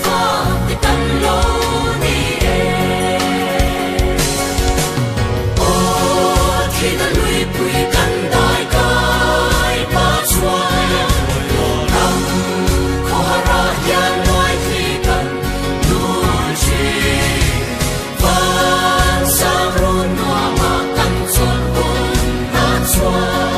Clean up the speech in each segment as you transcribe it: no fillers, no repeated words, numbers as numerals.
pha để cắn lâu đi ô thì ta lui bụi cắn đại cái ba chuối nằm khó ra yan nói thì cần nuôi chi van sang run noa mà cắn chuột bùn na chuối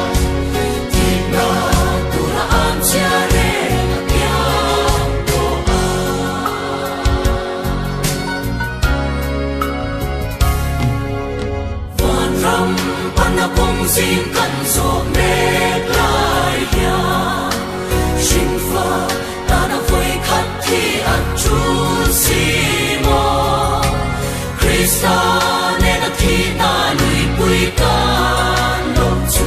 xin cần số mẹ lại ya sinh pha ta đã vui khát khi ăn chung xì mò Christa nên đã thi ta lùi bụi ca lộc chu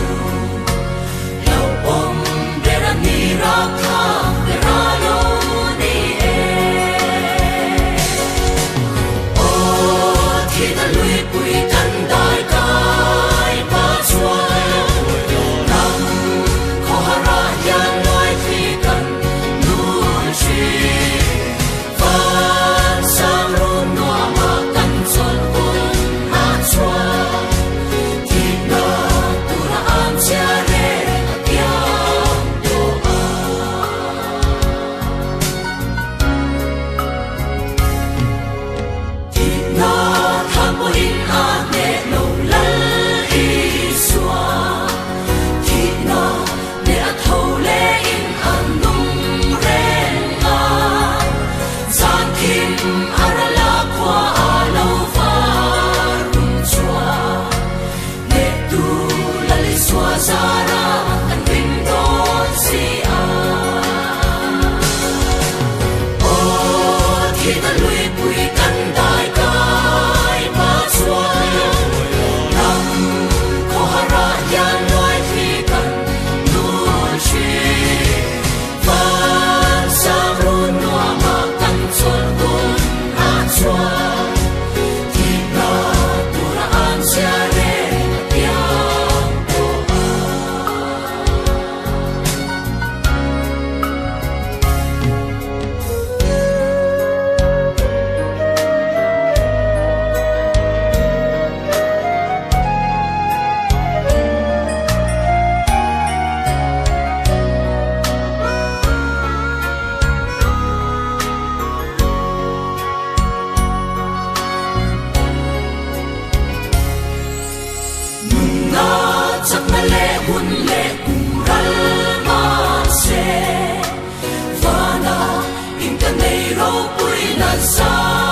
lâu ôm để ra ni ra kha để ra lâu ni e ô thì ta lùi bụi cắn đại ca Vana in ka nei ro pui na sa